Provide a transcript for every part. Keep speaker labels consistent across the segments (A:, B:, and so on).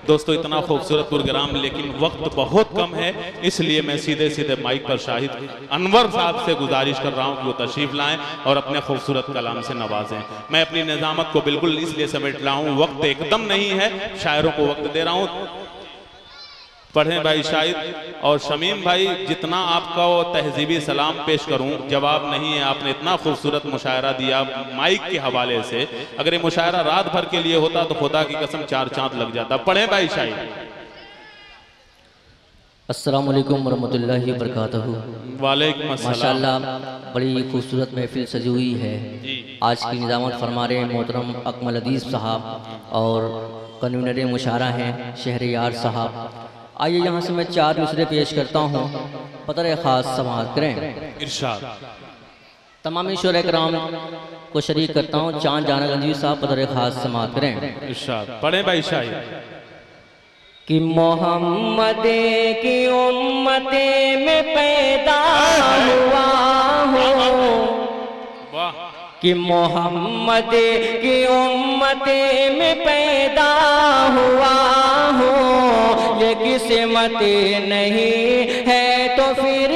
A: دوستو اتنا خوبصورت پروگرام لیکن وقت بہت کم ہے، اس لیے میں سیدھے سیدھے مائک پر شاہد انور صاحب سے گزارش کر رہا ہوں کہ وہ تشریف لائیں اور اپنے خوبصورت کلام سے نوازیں۔ میں اپنی نظامت کو بالکل اس لیے سمیٹ رہا ہوں، وقت ایک دم نہیں ہے، شاعروں کو وقت دے رہا ہوں۔ پڑھیں بھائی شاہد اور شمیم بھائی، جتنا آپ کا وہ تہذیبی سلام پیش کروں جواب نہیں ہے۔ آپ نے اتنا خوبصورت مشاعرہ دیا مائک کے حوالے سے، اگر یہ مشاعرہ رات بھر کے لیے ہوتا تو خدا کی قسم 4 چاند لگ جاتا۔ پڑھیں بھائی شاہد۔
B: السلام علیکم ورحمۃ اللہ وبرکاتہ۔
A: وعلیکم السلام۔
B: ماشاءاللہ بڑی خوبصورت محفل سجی ہوئی ہے۔ آج کی نظامت فرما رہے محترم اکمل عزیز صاحب اور کنوینر مشاعرہ ہیں شہریار صاحب۔ آئیے یہاں سے میں 4 مصرعے پیش کرتا ہوں، پدر خاص سماعت کریں۔
A: ارشاد۔
B: تمامی شعراء کرام کو شریک کرتا ہوں، چاند جانا گنجی صاحب پدر خاص سماعت کریں۔
A: ارشاد۔ پڑھیں بھائی شاہد۔
B: کہ محمد کی امت میں پیدا ہوا ہوں، کہ محمد کی امت میں پیدا ہوا ہوں، یہ قسمت نہیں ہے تو پھر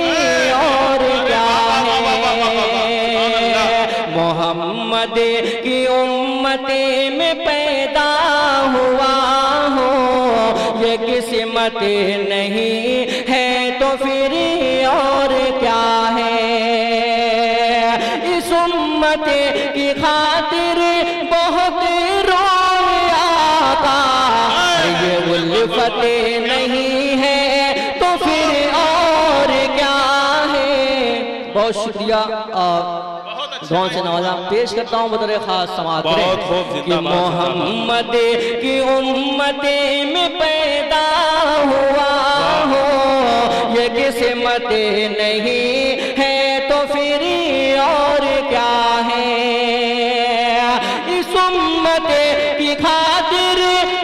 B: اور کیا ہے۔ محمد کی امت میں پیدا ہوا ہوں، یہ قسمت نہیں ہے تو پھر اور کیا ہے۔ اس امت کی خاطر بہت رویا آقا، یہ الفت نہیں ہے تو پھر اور کیا ہے۔ بہت شکریہ دعاؤں سے نوازا پیش کرتا ہوں بطور خاص سماعت کریں کہ محمد کی امت میں پیدا ہوا ہو، یہ قسمت نہیں ہے تو پھر اور کیا ہے۔ اس امت کی خاطر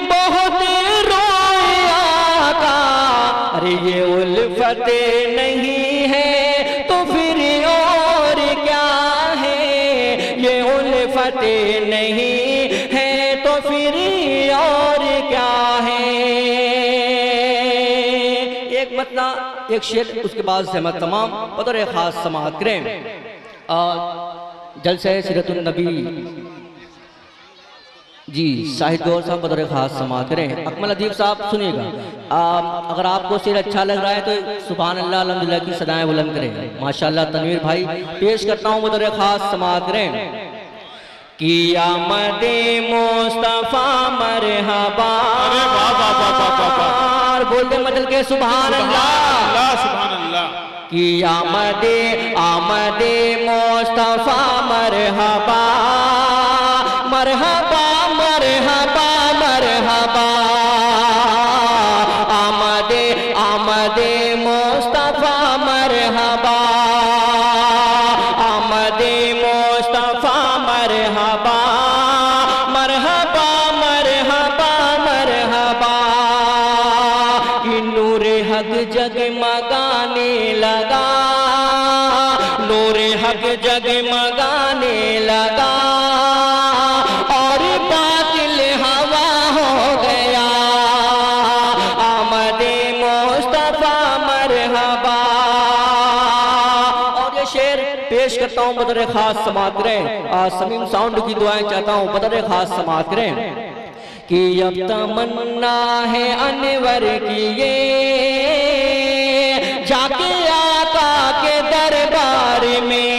B: بہت رویا آقا، ارے یہ الفت نہیں ہے تو پھر اور کیا ہے۔ یہ الفت نہیں ہے تو پھر اور کیا ہے۔ ایک مطلب ایک شعر، اس کے بعد زحمت تمام بطور خاص سماعت کریں۔ جلسہ سیرت النبی جی شاہد گور صاحب بطور خاص سماعت کریں۔ اکمل ادیب صاحب سنیے گا، اگر آپ کو شعر اچھا لگ رہا ہے تو سبحان اللہ الحمدللہ کی صدائیں بلند کریں۔ ماشاءاللہ تنویر بھائی پیش کرتا ہوں بطور خاص سماعت کریں۔ کی آمد مصطفیٰ مرحبا، بول دے مدل کے سبحان اللہ
A: سبحان اللہ۔
B: کی آمد مصطفیٰ مرحبا، مرحبا مرحبا مرحبا۔ آمد مصطفیٰ مرحبا، آمد مصطفیٰ مرحبا، مرحبا مرحبا مرحبا۔ کہ نور حق جگمگانے لگا، نور حق جگمگانے لگا، اور باطل ہوا ہو گیا۔ آمد مصطفیٰ مرحبا۔ اور یہ شعر پیش کرتا ہوں بطور خاص سماعت کریں۔ سمیم ساؤنڈ کی دعائیں چاہتا ہوں بطور خاص سماعت کریں۔ کہ اب تمنا ہے انور کی یہ، جا کے آقا کے دربار میں۔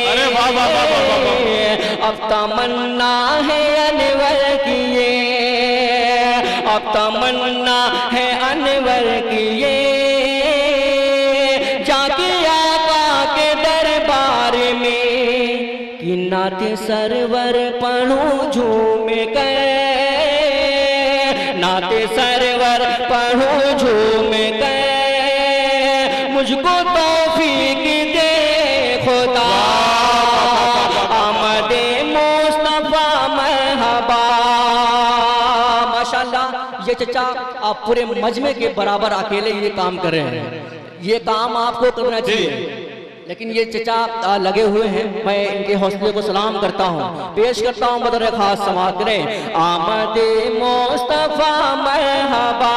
B: اب تمنا ہے انور کی یہ، اب تمنا ہے انور کی یہ، جا کے آقا کے دربار میں۔ کہ نعت سرور پڑھوں جھوم کر، نعت سرور پڑھوں جھوم کر، مجھ کو توفیق دے خدا۔ آمد مصطفیٰ مرحبا۔ ماشاءاللہ یہ چچا آپ پورے مجمع کے برابر اکیلے یہ کام کر رہے ہیں، یہ کام آپ کو کرنا چاہیے، لیکن یہ چچا لگے ہوئے ہیں۔ میں ان کے حوصلے کو سلام کرتا ہوں، پیش کرتا ہوں بطور خاص سماعت کریں۔ آمد مصطفیٰ مرحبا،